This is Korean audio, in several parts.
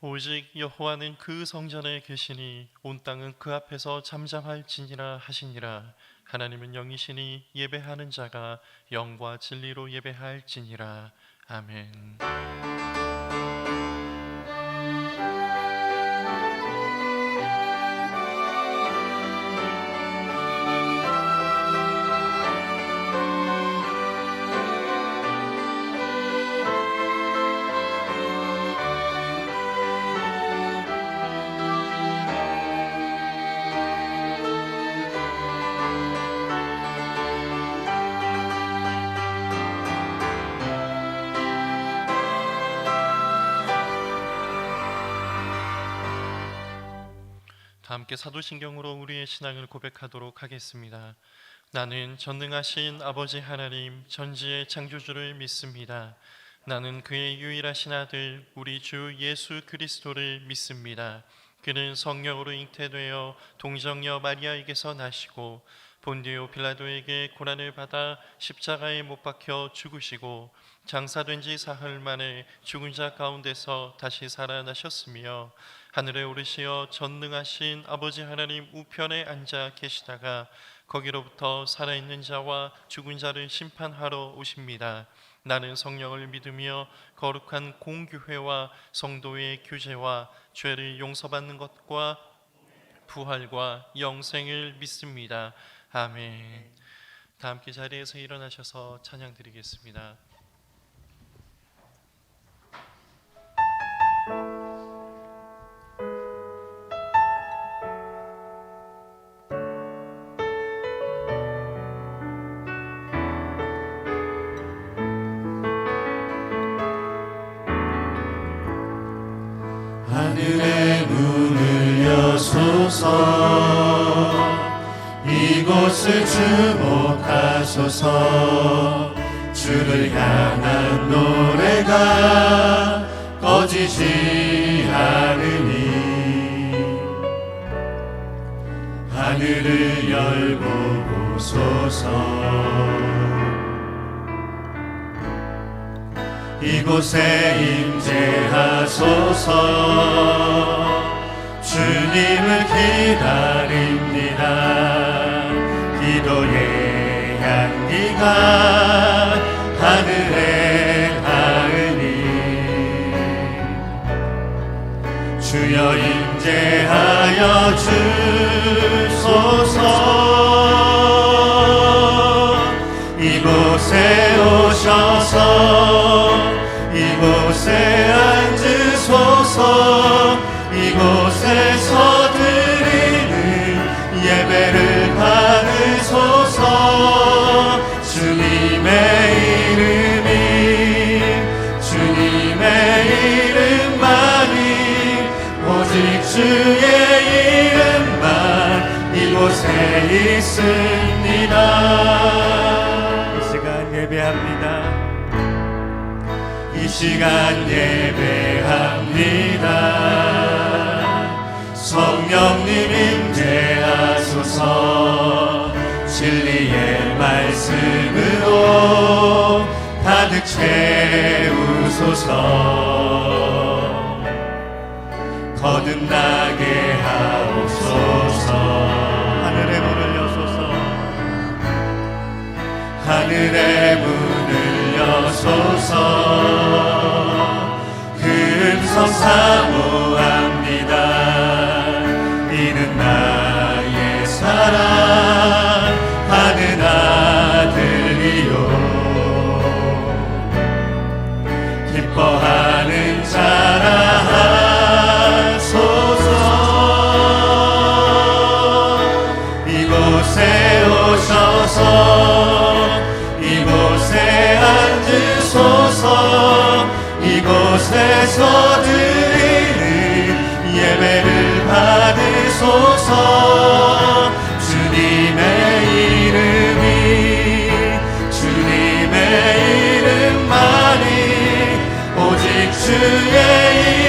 오직 여호와는 그 성전에 계시니 온 땅은 그 앞에서 잠잠할지니라 하시니라. 하나님은 영이시니 예배하는 자가 영과 진리로 예배할지니라. 아멘. 함께 사도신경으로 우리의 신앙을 고백하도록 하겠습니다. 나는 전능하신 아버지 하나님 전지의 창조주를 믿습니다. 나는 그의 유일하신 아들 우리 주 예수 그리스도를 믿습니다. 그는 성령으로 잉태되어 동정녀 마리아에게서 나시고 본디오 빌라도에게 고난을 받아 십자가에 못 박혀 죽으시고 장사된 지 사흘 만에 죽은 자 가운데서 다시 살아나셨으며 하늘에 오르시어 전능하신 아버지 하나님 우편에 앉아 계시다가 거기로부터 살아있는 자와 죽은 자를 심판하러 오십니다. 나는 성령을 믿으며 거룩한 공교회와 성도의 교제와 죄를 용서받는 것과 부활과 영생을 믿습니다. 아멘. 다 함께 자리에서 일어나셔서 찬양 드리겠습니다. 하늘의 문을 여소서 이곳을 주목하소서 주를 향한 노래가 꺼지지 않으니 하늘을 열고 보소서 이곳에 임재하소서 주님을 기다립니다. 기도의 향기가 하늘에 닿으니 주여 임재하여 주소서 이곳에 오셔서 이곳에 앉으소서 이곳에서 드리는 예배를 받으소서 주님의 이름만이 오직 주의 이름만 이곳에 있습니다. 이 시간 예배합니다. 이 시간 예배합니다. 성령님 임재하소서 진리의 말씀으로 가득 채우소서 거듭나게 하옵소서 하늘의 문을 여소서 하늘의 문을 여소서 그 음성 사모합니다. 이는 나의 사랑하는 아들이요 기뻐하는 자라 하소서 이곳에 오셔서 이곳에 앉으소서 이곳에서 드리는 예배를 받으소서 주님의 이름만이 오직 주의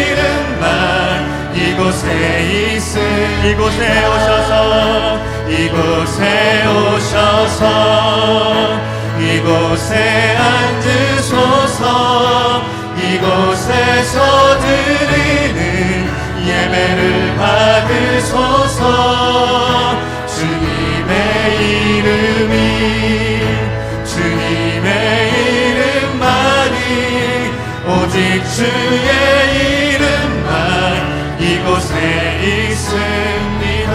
이름만 이곳에 이곳에 오셔서 이곳에 앉으소서 이곳에서 드리는 주의 이름만 이곳에 있습니다.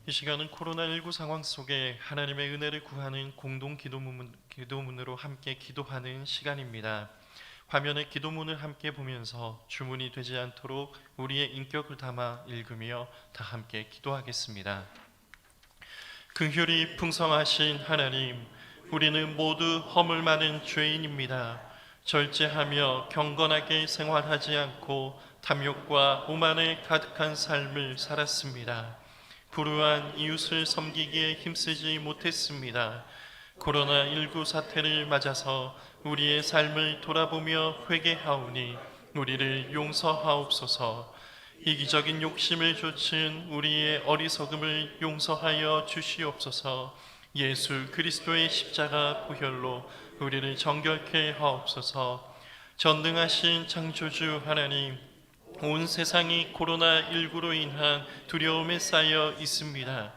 이 시간은 코로나19 상황 속에 하나님의 은혜를 구하는 공동 기도문으로 함께 기도하는 시간입니다. 화면에 기도문을 함께 보면서 주문이 되지 않도록 우리의 인격을 담아 읽으며 다 함께 기도하겠습니다. 긍휼이 풍성하신 하나님, 우리는 모두 허물 많은 죄인입니다. 절제하며 경건하게 생활하지 않고 탐욕과 오만에 가득한 삶을 살았습니다. 불우한 이웃을 섬기기에 힘쓰지 못했습니다. 코로나19 사태를 맞아서 우리의 삶을 돌아보며 회개하오니 우리를 용서하옵소서. 이기적인 욕심을 좇은 우리의 어리석음을 용서하여 주시옵소서. 예수 그리스도의 십자가 보혈로 우리를 정결케 하옵소서. 전능하신 창조주 하나님, 온 세상이 코로나19로 인한 두려움에 쌓여 있습니다.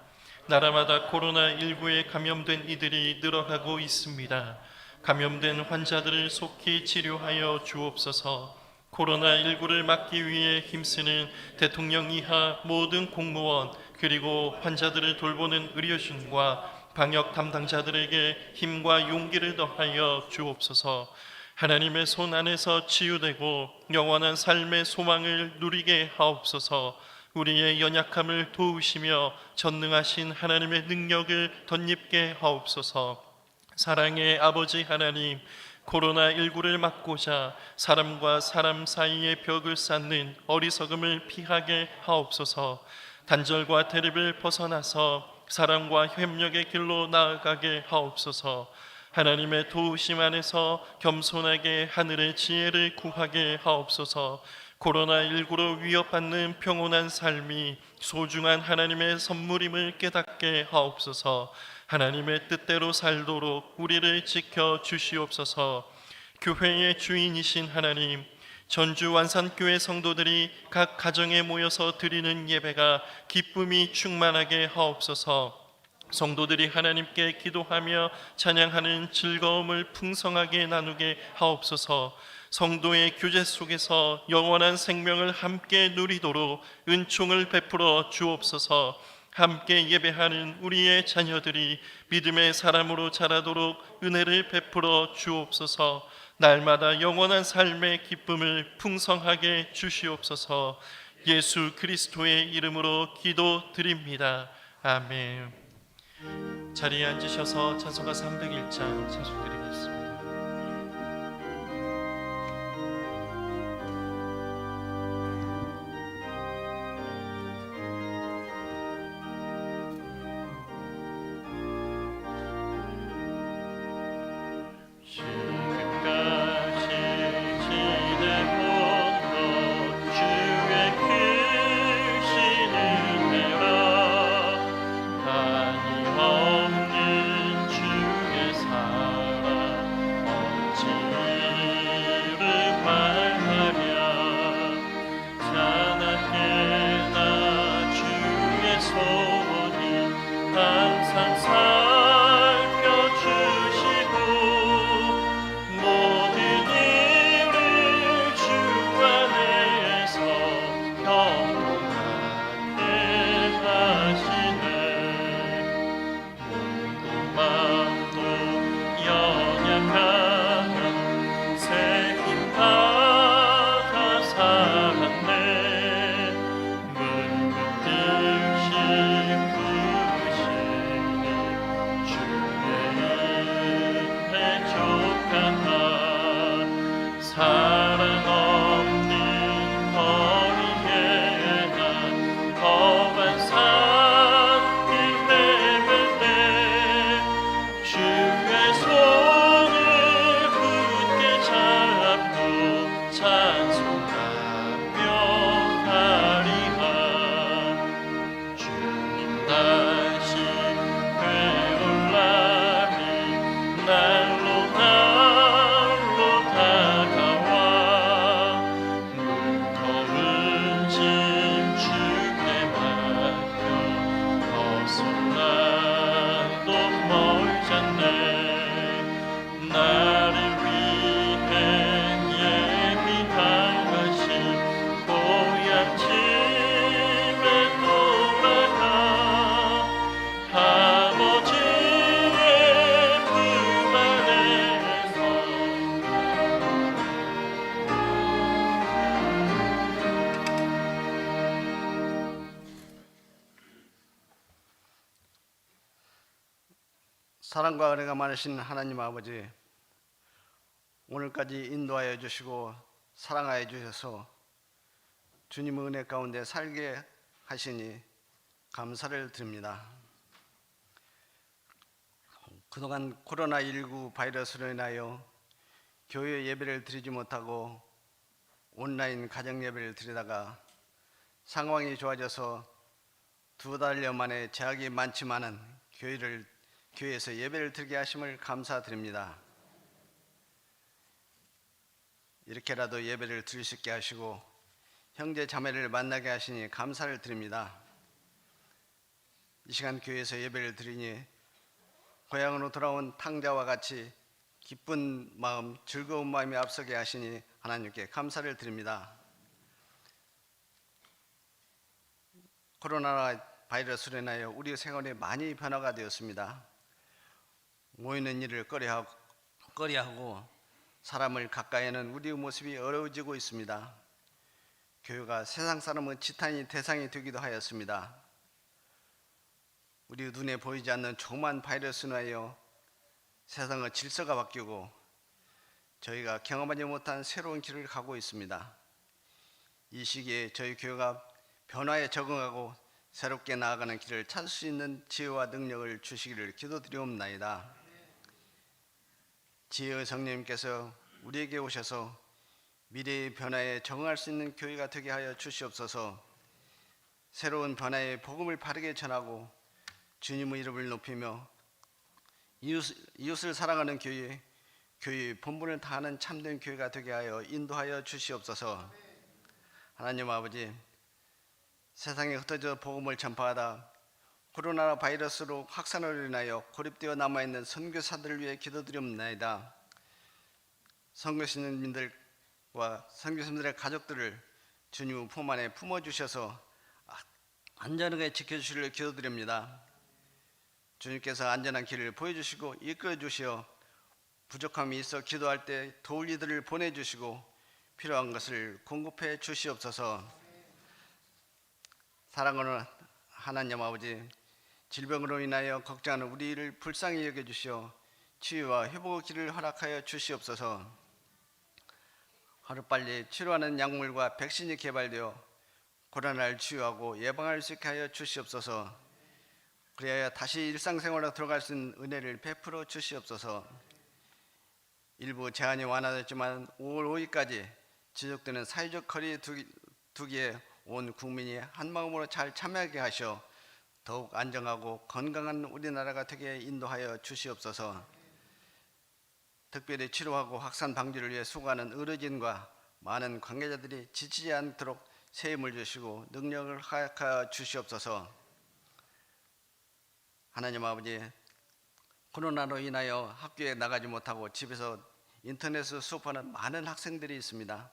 나라마다 코로나19에 감염된 이들이 늘어가고 있습니다. 감염된 환자들을 속히 치료하여 주옵소서. 코로나19를 막기 위해 힘쓰는 대통령 이하 모든 공무원 그리고 환자들을 돌보는 의료진과 방역 담당자들에게 힘과 용기를 더하여 주옵소서. 하나님의 손 안에서 치유되고 영원한 삶의 소망을 누리게 하옵소서. 우리의 연약함을 도우시며 전능하신 하나님의 능력을 덧입게 하옵소서. 사랑의 아버지 하나님, 코로나19를 막고자 사람과 사람 사이의 벽을 쌓는 어리석음을 피하게 하옵소서. 단절과 대립을 벗어나서 사랑과 협력의 길로 나아가게 하옵소서. 하나님의 도우심 안에서 겸손하게 하늘의 지혜를 구하게 하옵소서. 코로나19로 위협받는 평온한 삶이 소중한 하나님의 선물임을 깨닫게 하옵소서. 하나님의 뜻대로 살도록 우리를 지켜 주시옵소서. 교회의 주인이신 하나님, 전주 완산교회 성도들이 각 가정에 모여서 드리는 예배가 기쁨이 충만하게 하옵소서. 성도들이 하나님께 기도하며 찬양하는 즐거움을 풍성하게 나누게 하옵소서. 성도의 교제 속에서 영원한 생명을 함께 누리도록 은총을 베풀어 주옵소서. 함께 예배하는 우리의 자녀들이 믿음의 사람으로 자라도록 은혜를 베풀어 주옵소서. 날마다 영원한 삶의 기쁨을 풍성하게 주시옵소서. 예수 그리스도의 이름으로 기도드립니다. 아멘. 자리에 앉으셔서 찬송가 301장 찬송드리겠습니다. 사랑과 은혜가 많으신 하나님 아버지, 오늘까지 인도하여 주시고 사랑하여 주셔서 주님의 은혜 가운데 살게 하시니 감사를 드립니다. 그동안 코로나19 바이러스로 인하여 교회 예배를 드리지 못하고 온라인 가정 예배를 드리다가 상황이 좋아져서 2달여 만에 제약이 많지만은 교회에서 예배를 드리게 하심을 감사드립니다. 이렇게라도 예배를 드릴 수 있게 하시고 형제 자매를 만나게 하시니 감사를 드립니다. 이 시간 교회에서 예배를 드리니 고향으로 돌아온 탕자와 같이 기쁜 마음, 즐거운 마음이 앞서게 하시니 하나님께 감사를 드립니다. 코로나 바이러스로 인하여 우리 생활에 많이 변화가 되었습니다. 모이는 일을 꺼려하고 사람을 가까이 하는 우리의 모습이 어려워지고 있습니다. 교회가 세상 사람은 지탄이 대상이 되기도 하였습니다. 우리 눈에 보이지 않는 조그만 바이러스로 인하여 세상의 질서가 바뀌고 저희가 경험하지 못한 새로운 길을 가고 있습니다. 이 시기에 저희 교회가 변화에 적응하고 새롭게 나아가는 길을 찾을 수 있는 지혜와 능력을 주시기를 기도드리옵나이다. 지혜의 성령님께서 우리에게 오셔서 미래의 변화에 적응할 수 있는 교회가 되게 하여 주시옵소서. 새로운 변화의 복음을 바르게 전하고 주님의 이름을 높이며 이웃을 사랑하는 교회의 본분을 다하는 참된 교회가 되게 하여 인도하여 주시옵소서. 하나님 아버지, 세상에 흩어져 복음을 전파하다 코로나 바이러스로 확산으로 인하여 고립되어 남아있는 선교사들을 위해 기도드리옵나이다. 선교사님들과 선교사님들의 가족들을 주님의 품 안에 품어주셔서 안전하게 지켜주시기를 기도드립니다. 주님께서 안전한 길을 보여주시고 이끌어주시어 부족함이 있어 기도할 때 도울 이들을 보내주시고 필요한 것을 공급해 주시옵소서. 사랑하는 하나님 아버지, 질병으로 인하여 걱정하는 우리를 불쌍히 여겨주시어 치유와 회복의 길을 허락하여 주시옵소서. 하루빨리 치료하는 약물과 백신이 개발되어 코로나를 치유하고 예방할 수 있게 하여 주시옵소서. 그래야 다시 일상생활로 들어갈 수 있는 은혜를 베풀어 주시옵소서. 일부 제한이 완화됐지만 5월 5일까지 지속되는 사회적 거리 두기에 온 국민이 한마음으로 잘 참여하게 하셔 더욱 안정하고 건강한 우리나라가 되게 인도하여 주시옵소서. 특별히 치료하고 확산 방지를 위해 수고하는 의료진과 많은 관계자들이 지치지 않도록 새 힘을 주시고 능력을 허락하여 주시옵소서. 하나님 아버지, 코로나로 인하여 학교에 나가지 못하고 집에서 인터넷으로 수업하는 많은 학생들이 있습니다.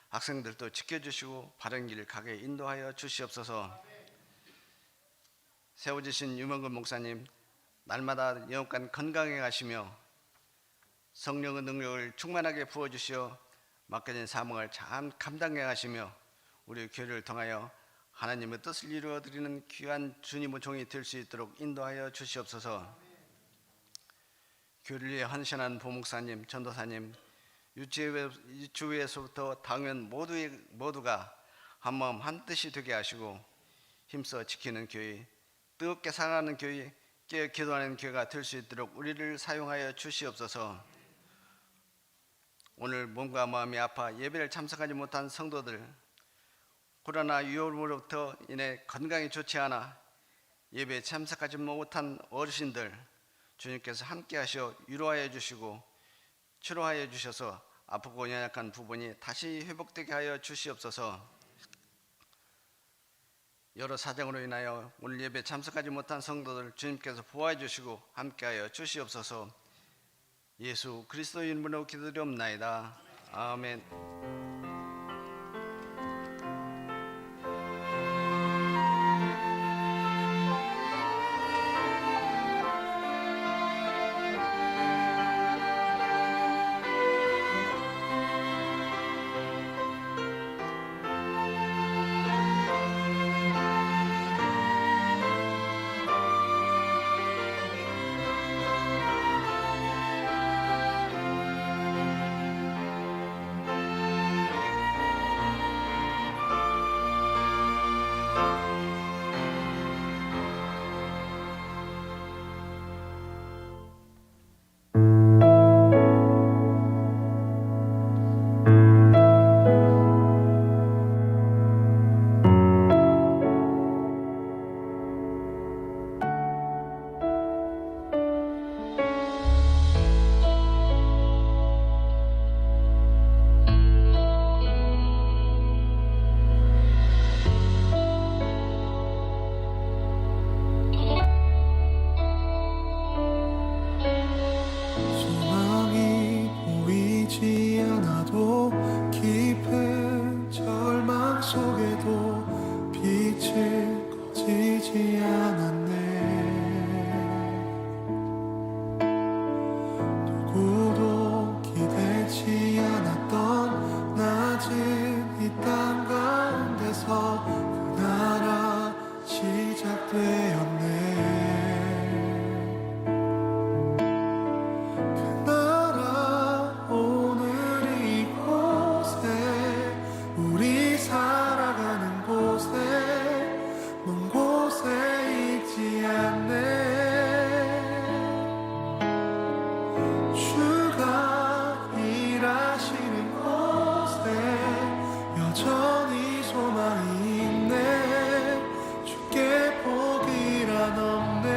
학생들도 지켜주시고 바른 길을 가게 인도하여 주시옵소서. 세워주신 유명근 목사님, 날마다 영육간 건강해 가시며 성령의 능력을 충만하게 부어주시어 맡겨진 사명을 잘 감당해 가시며 우리 교회를 통하여 하나님의 뜻을 이루어드리는 귀한 주님의 종이 될 수 있도록 인도하여 주시옵소서. 교회를 위해 헌신한 부목사님, 전도사님, 유치부에서부터 당연 모두가 한마음 한뜻이 되게 하시고 힘써 지키는 교회, 뜨겁게 사랑하는 교회, 깨어 기도하는 교회가 될 수 있도록 우리를 사용하여 주시옵소서. 오늘 몸과 마음이 아파 예배를 참석하지 못한 성도들, 코로나 위험으로부터 인해 건강이 좋지 않아 예배에 참석하지 못한 어르신들, 주님께서 함께 하셔 위로하여 주시고 치료하여 주셔서 아프고 연약한 부분이 다시 회복되게 하여 주시옵소서. 여러 사정으로 인하여 오늘 예배 참석하지 못한 성도들 주님께서 보호해 주시고 함께하여 주시옵소서. 예수 그리스도 이름으로 기도드리옵나이다. 아멘. 소망이 보이지 않아도 깊은 절망 속에도 빛을 꺼지지 않았네. 누구도 기대치 않았던 낮은 이 땅 가운데서 그 나라 시작되었네. 우리 살아가는 곳에 먼 곳에 있지 않네. 주가 일하시는 곳에 여전히 소망이 있네. 주께 포기란 없네.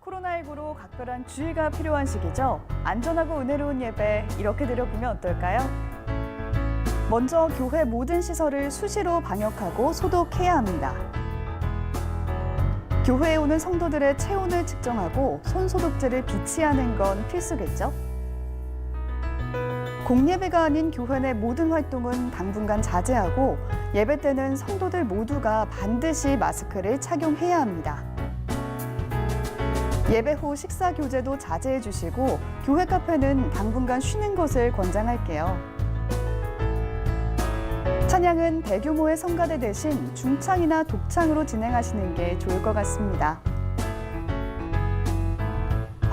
코로나19로 각별한 주의가 필요한 시기죠. 안전하고 은혜로운 예배 이렇게 드려보면 어떨까요? 먼저 교회 모든 시설을 수시로 방역하고 소독해야 합니다. 교회에 오는 성도들의 체온을 측정하고 손소독제를 비치하는 건 필수겠죠. 공예배가 아닌 교회 내 모든 활동은 당분간 자제하고 예배 때는 성도들 모두가 반드시 마스크를 착용해야 합니다. 예배 후 식사 교제도 자제해 주시고 교회 카페는 당분간 쉬는 것을 권장할게요. 찬양은 대규모의 성가대 대신 중창이나 독창으로 진행하시는 게 좋을 것 같습니다.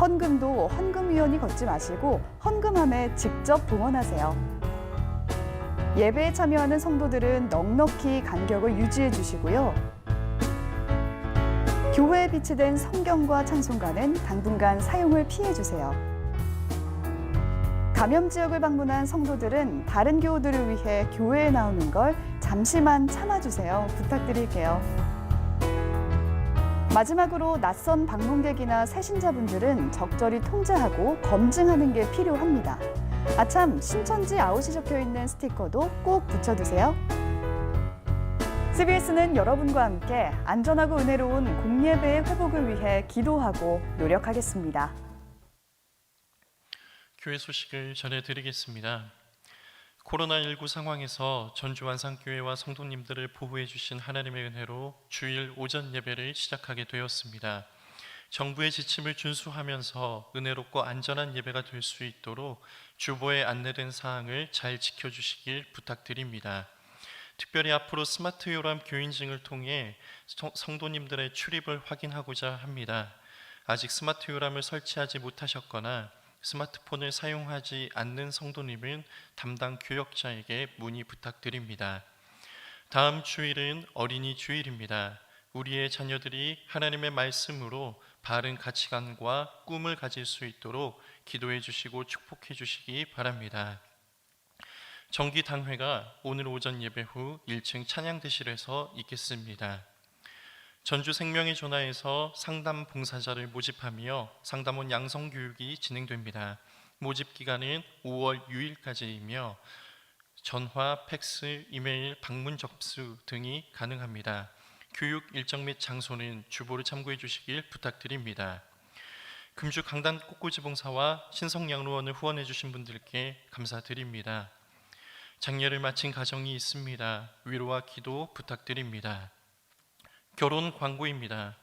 헌금도 헌금위원이 걷지 마시고 헌금함에 직접 봉헌하세요. 예배에 참여하는 성도들은 넉넉히 간격을 유지해 주시고요. 교회에 비치된 성경과 찬송가는 당분간 사용을 피해 주세요. 감염 지역을 방문한 성도들은 다른 교우들을 위해 교회에 나오는 걸 잠시만 참아주세요. 부탁드릴게요. 마지막으로 낯선 방문객이나 새신자분들은 적절히 통제하고 검증하는 게 필요합니다. 아참, 신천지 아웃이 적혀있는 스티커도 꼭 붙여두세요. CBS는 여러분과 함께 안전하고 은혜로운 공예배의 회복을 위해 기도하고 노력하겠습니다. 교회 소식을 전해드리겠습니다. 코로나19 상황에서 전주완상교회와 성도님들을 보호해 주신 하나님의 은혜로 주일 오전 예배를 시작하게 되었습니다. 정부의 지침을 준수하면서 은혜롭고 안전한 예배가 될 수 있도록 주보에 안내된 사항을 잘 지켜주시길 부탁드립니다. 특별히 앞으로 스마트 요람 교인증을 통해 성도님들의 출입을 확인하고자 합니다. 아직 스마트 요람을 설치하지 못하셨거나 스마트폰을 사용하지 않는 성도님은 담당 교역자에게 문의 부탁드립니다. 다음 주일은 어린이 주일입니다. 우리의 자녀들이 하나님의 말씀으로 바른 가치관과 꿈을 가질 수 있도록 기도해 주시고 축복해 주시기 바랍니다. 정기당회가 오늘 오전 예배 후 1층 찬양대실에서 있겠습니다. 전주 생명의 조나에서 상담 봉사자를 모집하며 상담원 양성교육이 진행됩니다. 모집 기간은 5월 6일까지이며 전화, 팩스, 이메일, 방문 접수 등이 가능합니다. 교육 일정 및 장소는 주보를 참고해 주시길 부탁드립니다. 금주 강단 꽃꽂이 봉사와 신성양로원을 후원해 주신 분들께 감사드립니다. 장례를 마친 가정이 있습니다. 위로와 기도 부탁드립니다. 결혼 광고입니다.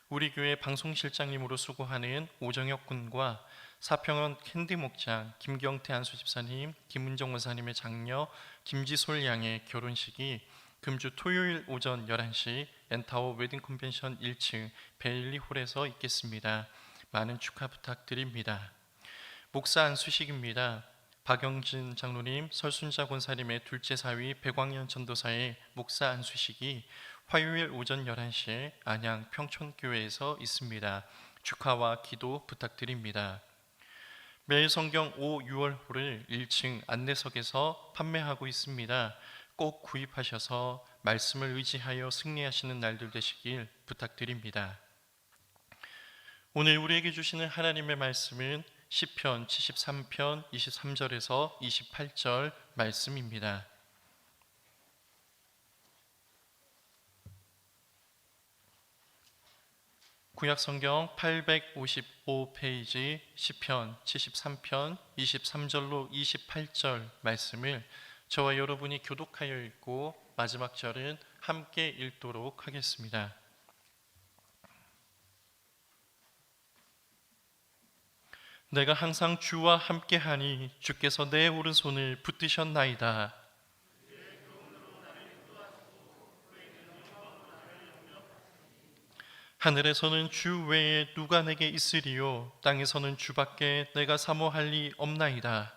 우리 교회 방송실장님으로 수고하는 오정혁 군과 사평원 캔디 목장 김경태 안수 집사님, 김은정 원사님의 장녀 김지솔 양의 결혼식이 금주 토요일 오전 11시 엔타워 웨딩 컨벤션 1층 베일리 홀에서 있겠습니다. 많은 축하 부탁드립니다. 목사 안수식입니다. 박영진 장로님, 설순자 권사님의 둘째 사위 백광현 전도사의 목사 안수식이 화요일 오전 11시에 안양 평촌교회에서 있습니다. 축하와 기도 부탁드립니다. 매일성경 5, 6월호를 1층 안내석에서 판매하고 있습니다. 꼭 구입하셔서 말씀을 의지하여 승리하시는 날들 되시길 부탁드립니다. 오늘 우리에게 주시는 하나님의 말씀은 시편 73편 23절에서 28절 말씀입니다. 구약성경 855페이지 시편 73편 23절로 28절 말씀을 저와 여러분이 교독하여 읽고 마지막 절은 함께 읽도록 하겠습니다. 내가 항상 주와 함께하니 주께서 내 오른손을 붙드셨나이다. 하늘에서는 주 외에 누가 내게 있으리요 땅에서는 주밖에 내가 사모할 리 없나이다.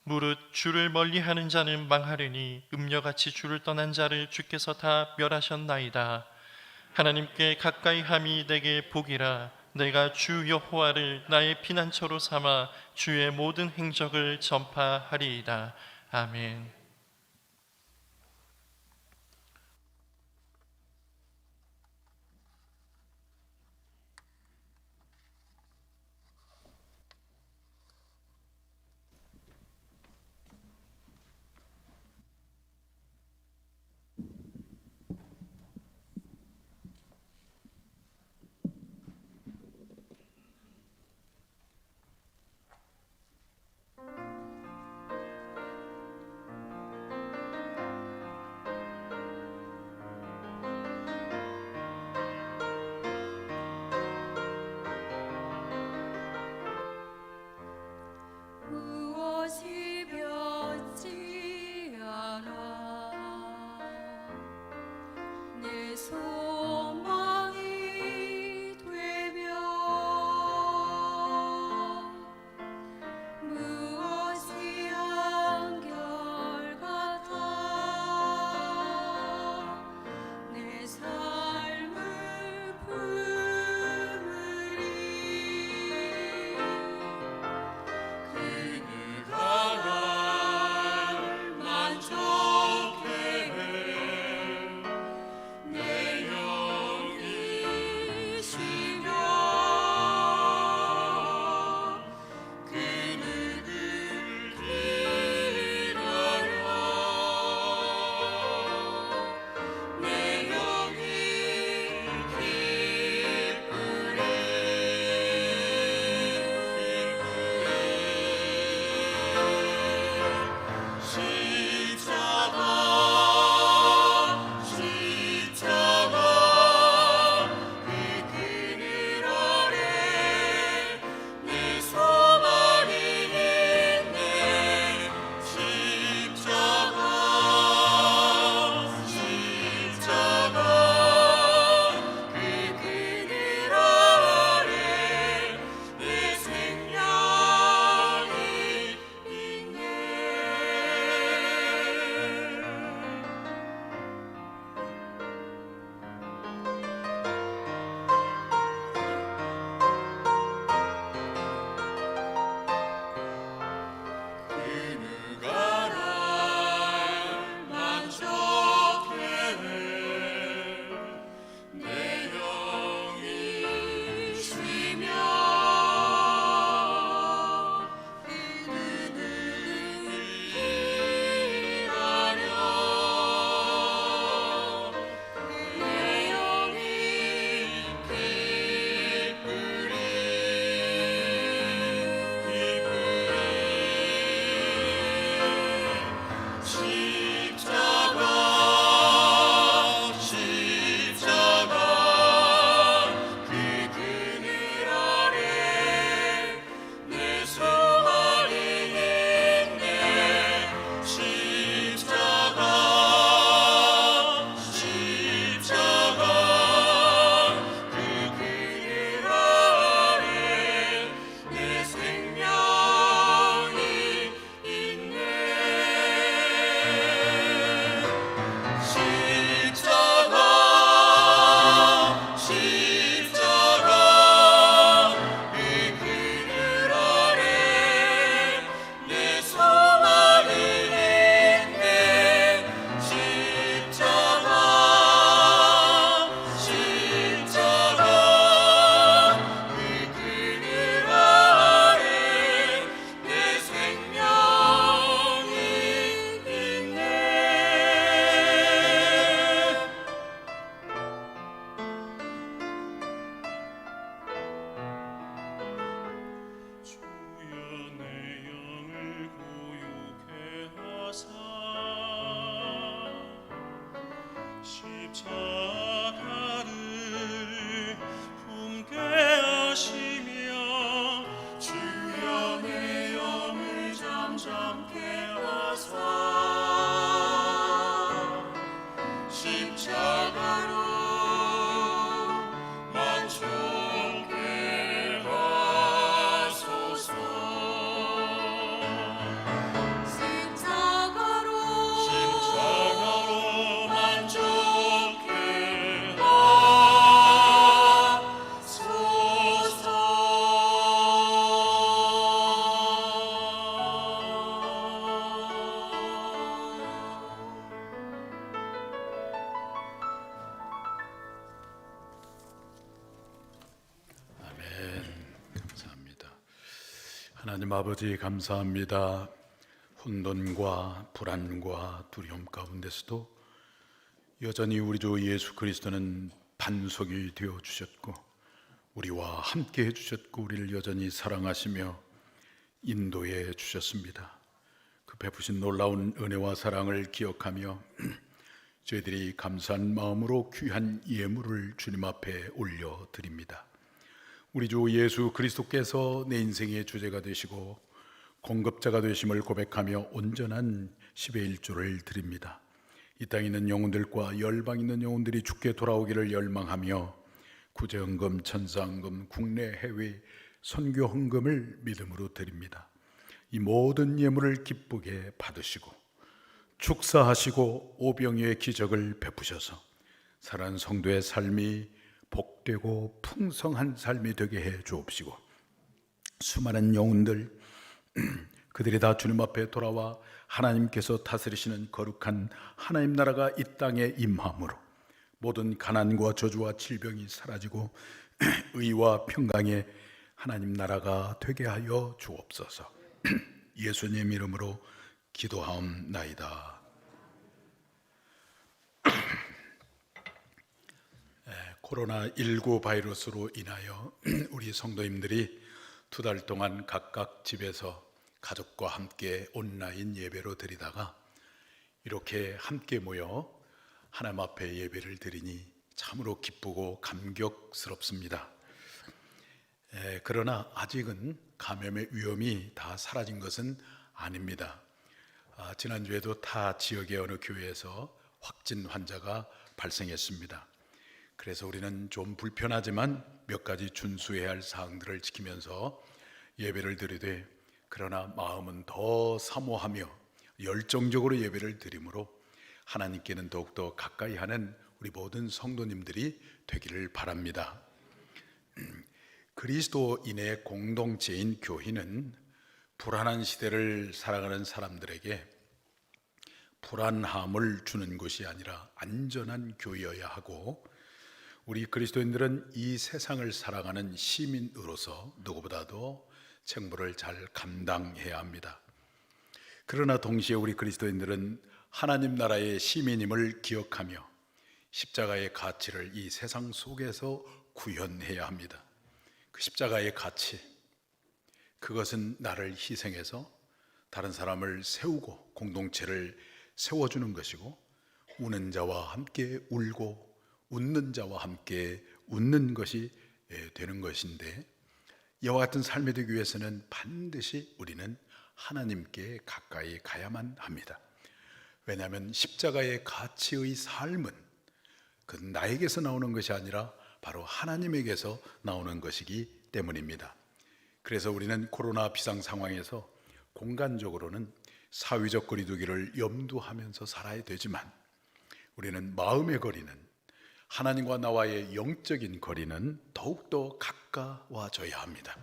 무릇 주를 멀리하는 자는 망하리니 음녀같이 주를 떠난 자를 주께서 다 멸하셨나이다. 하나님께 가까이함이 내게 복이라. 내가 주 여호와를 나의 피난처로 삼아 주의 모든 행적을 전파하리이다. 아멘. 하나님 아버지 감사합니다. 혼돈과 불안과 두려움 가운데서도 여전히 우리 주 예수 그리스도는 반석이 되어 주셨고 우리와 함께 해 주셨고 우리를 여전히 사랑하시며 인도해 주셨습니다. 그 베푸신 놀라운 은혜와 사랑을 기억하며 저희들이 감사한 마음으로 귀한 예물을 주님 앞에 올려드립니다. 우리 주 예수 그리스도께서 내 인생의 주제가 되시고 공급자가 되심을 고백하며 온전한 10의 1조를 드립니다. 이 땅에 있는 영혼들과 열방에 있는 영혼들이 주께 돌아오기를 열망하며 구제헌금, 천사헌금, 국내 해외 선교 헌금을 믿음으로 드립니다. 이 모든 예물을 기쁘게 받으시고 축사하시고 오병이의 기적을 베푸셔서 살아난 성도의 삶이 복되고 풍성한 삶이 되게 해 주옵시고 수많은 영혼들 그들이 다 주님 앞에 돌아와 하나님께서 다스리시는 거룩한 하나님 나라가 이 땅에 임함으로 모든 가난과 저주와 질병이 사라지고 의와 평강의 하나님 나라가 되게 하여 주옵소서. 예수님 이름으로 기도하옵나이다. 코로나19 바이러스로 인하여 우리 성도님들이 2달 동안 각각 집에서 가족과 함께 온라인 예배로 드리다가 이렇게 함께 모여 하나님 앞에 예배를 드리니 참으로 기쁘고 감격스럽습니다. 그러나 아직은 감염의 위험이 다 사라진 것은 아닙니다. 지난주에도 타 지역의 어느 교회에서 확진 환자가 발생했습니다. 그래서 우리는 좀 불편하지만 몇 가지 준수해야 할 사항들을 지키면서 예배를 드리되 그러나 마음은 더 사모하며 열정적으로 예배를 드림으로 하나님께는 더욱더 가까이 하는 우리 모든 성도님들이 되기를 바랍니다. 그리스도인의 공동체인 교회는 불안한 시대를 살아가는 사람들에게 불안함을 주는 것이 아니라 안전한 교회여야 하고 우리 그리스도인들은 이 세상을 살아가는 시민으로서 누구보다도 책무를 잘 감당해야 합니다. 그러나 동시에 우리 그리스도인들은 하나님 나라의 시민임을 기억하며 십자가의 가치를 이 세상 속에서 구현해야 합니다. 그 십자가의 가치, 그것은 나를 희생해서 다른 사람을 세우고 공동체를 세워주는 것이고 우는 자와 함께 울고 웃는 자와 함께 웃는 것이 되는 것인데 이와 같은 삶이 되기 위해서는 반드시 우리는 하나님께 가까이 가야만 합니다. 왜냐하면 십자가의 가치의 삶은 그 나에게서 나오는 것이 아니라 바로 하나님에게서 나오는 것이기 때문입니다. 그래서 우리는 코로나 비상 상황에서 공간적으로는 사회적 거리두기를 염두하면서 살아야 되지만 우리는 마음의 거리는 하나님과 나와의 영적인 거리는 더욱더 가까워져야 합니다.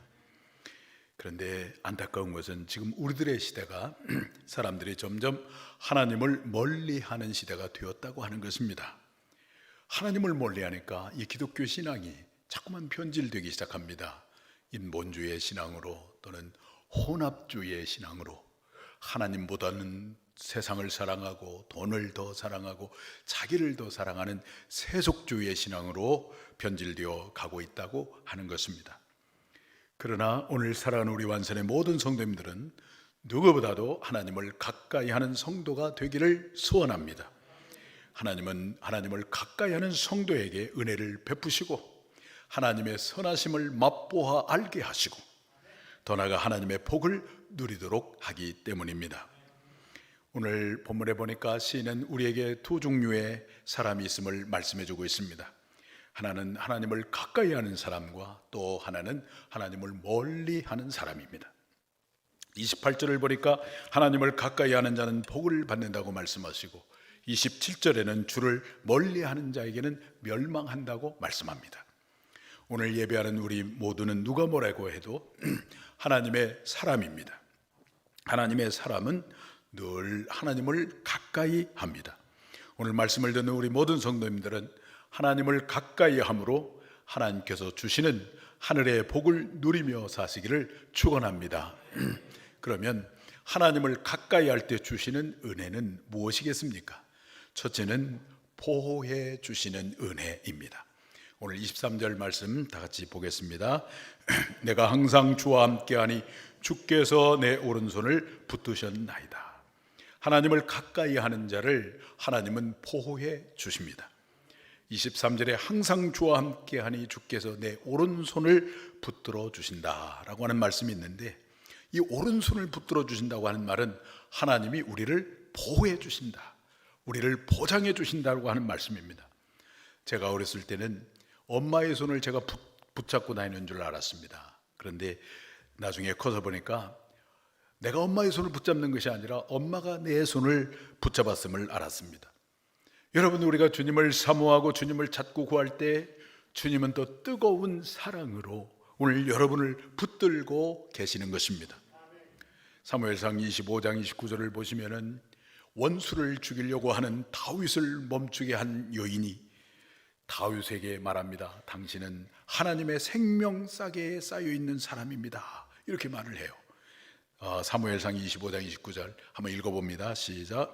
그런데 안타까운 것은 지금 우리들의 시대가 사람들이 점점 하나님을 멀리하는 시대가 되었다고 하는 것입니다. 하나님을 멀리하니까 이 기독교 신앙이 자꾸만 변질되기 시작합니다. 인본주의의 신앙으로 또는 혼합주의의 신앙으로 하나님보다는 세상을 사랑하고 돈을 더 사랑하고 자기를 더 사랑하는 세속주의의 신앙으로 변질되어 가고 있다고 하는 것입니다. 그러나 오늘 살아가는 우리 완선의 모든 성도님들은 누구보다도 하나님을 가까이 하는 성도가 되기를 소원합니다. 하나님은 하나님을 가까이 하는 성도에게 은혜를 베푸시고 하나님의 선하심을 맛보아 알게 하시고 더 나아가 하나님의 복을 누리도록 하기 때문입니다. 오늘 본문에 보니까 시인은 우리에게 두 종류의 사람이 있음을 말씀해 주고 있습니다. 하나는 하나님을 가까이 하는 사람과 또 하나는 하나님을 멀리 하는 사람입니다. 28절을 보니까 하나님을 가까이 하는 자는 복을 받는다고 말씀하시고 27절에는 주를 멀리 하는 자에게는 멸망한다고 말씀합니다. 오늘 예배하는 우리 모두는 누가 뭐라고 해도 하나님의 사람입니다. 하나님의 사람은 늘 하나님을 가까이 합니다. 오늘 말씀을 듣는 우리 모든 성도님들은 하나님을 가까이 함으로 하나님께서 주시는 하늘의 복을 누리며 사시기를 축원합니다. 그러면 하나님을 가까이 할 때 주시는 은혜는 무엇이겠습니까? 첫째는 보호해 주시는 은혜입니다. 오늘 23절 말씀 다 같이 보겠습니다. 내가 항상 주와 함께하니 주께서 내 오른손을 붙드셨나이다. 하나님을 가까이 하는 자를 하나님은 보호해 주십니다. 23절에 항상 주와 함께하니 주께서 내 오른손을 붙들어 주신다라고 하는 말씀이 있는데, 이 오른손을 붙들어 주신다고 하는 말은 하나님이 우리를 보호해 주신다, 우리를 보장해 주신다고 하는 말씀입니다. 제가 어렸을 때는 엄마의 손을 제가 붙잡고 다니는 줄 알았습니다. 그런데 나중에 커서 보니까 내가 엄마의 손을 붙잡는 것이 아니라 엄마가 내 손을 붙잡았음을 알았습니다. 여러분, 우리가 주님을 사모하고 주님을 찾고 구할 때 주님은 또 뜨거운 사랑으로 오늘 여러분을 붙들고 계시는 것입니다. 사무엘상 25장 29절을 보시면은 원수를 죽이려고 하는 다윗을 멈추게 한 여인이 다윗에게 말합니다. 당신은 하나님의 생명싸개에 쌓여 있는 사람입니다. 이렇게 말을 해요. 사무엘상 25장 29절 한번 읽어봅니다. 시작.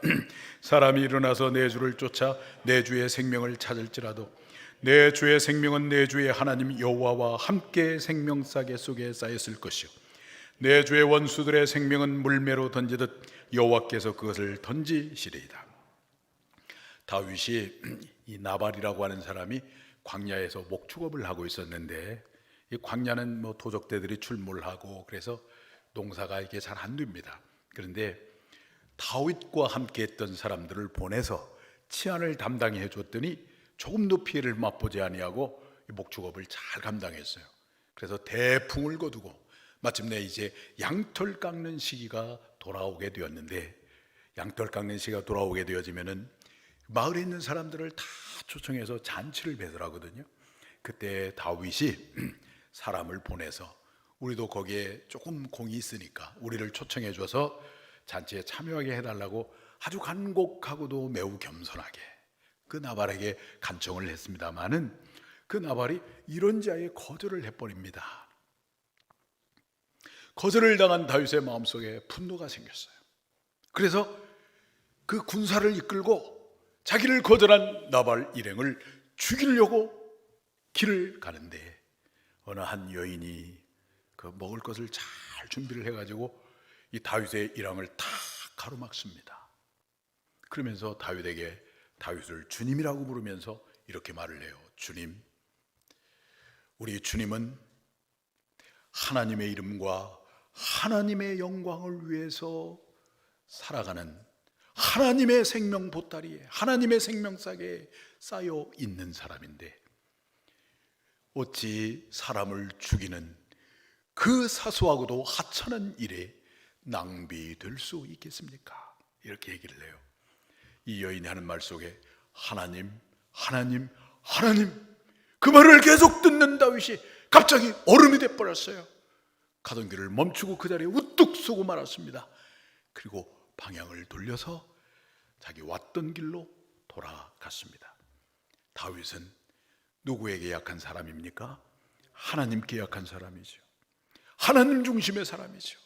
사람이 일어나서 내 주를 쫓아 내 주의 생명을 찾을지라도 내 주의 생명은 내 주의 하나님 여호와와 함께 생명싸개 속에 쌓였을 것이요 내 주의 원수들의 생명은 물매로 던지듯 여호와께서 그것을 던지시리이다. 다윗이 이 나발이라고 하는 사람이 광야에서 목축업을 하고 있었는데, 이 광야는 뭐 도적대들이 출몰하고 그래서 농사가 이게 잘 안 됩니다. 그런데 다윗과 함께 했던 사람들을 보내서 치안을 담당해 줬더니 조금도 피해를 맛보지 아니하고 목축업을 잘 감당했어요. 그래서 대풍을 거두고 마침내 이제 양털 깎는 시기가 돌아오게 되었는데, 양털 깎는 시기가 돌아오게 되어지면은 마을에 있는 사람들을 다 초청해서 잔치를 배설하거든요. 그때 다윗이 사람을 보내서 우리도 거기에 조금 공이 있으니까 우리를 초청해 줘서 잔치에 참여하게 해달라고 아주 간곡하고도 매우 겸손하게 그 나발에게 간청을 했습니다마는 그 나발이 이런 자에 거절을 해버립니다. 거절을 당한 다윗의 마음속에 분노가 생겼어요. 그래서 그 군사를 이끌고 자기를 거절한 나발 일행을 죽이려고 길을 가는데, 어느 한 여인이 그 먹을 것을 잘 준비를 해가지고 이 다윗의 일행을 탁 가로막습니다. 그러면서 다윗을 주님이라고 부르면서 이렇게 말을 해요. 주님, 우리 주님은 하나님의 이름과 하나님의 영광을 위해서 살아가는 하나님의 생명 보따리에, 하나님의 생명싸개에 쌓여 있는 사람인데 어찌 사람을 죽이는 그 사소하고도 하찮은 일에 낭비될 수 있겠습니까? 이렇게 얘기를 해요. 이 여인이 하는 말 속에 하나님, 하나님, 하나님, 그 말을 계속 듣는 다윗이 갑자기 얼음이 돼버렸어요. 가던 길을 멈추고 그 자리에 우뚝 서고 말았습니다. 그리고 방향을 돌려서 자기 왔던 길로 돌아갔습니다. 다윗은 누구에게 약한 사람입니까? 하나님께 약한 사람이죠. 하나님 중심의 사람이죠.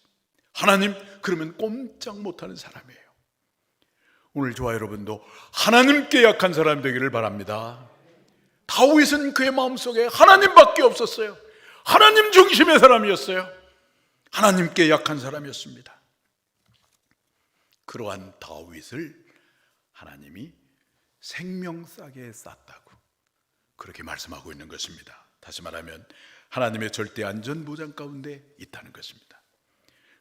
하나님 그러면 꼼짝 못하는 사람이에요. 오늘 저와 여러분도 하나님께 약한 사람이 되기를 바랍니다. 다윗은 그의 마음속에 하나님밖에 없었어요. 하나님 중심의 사람이었어요. 하나님께 약한 사람이었습니다. 그러한 다윗을 하나님이 생명싸개에 쌌다고 그렇게 말씀하고 있는 것입니다. 다시 말하면 하나님의 절대 안전보장 가운데 있다는 것입니다.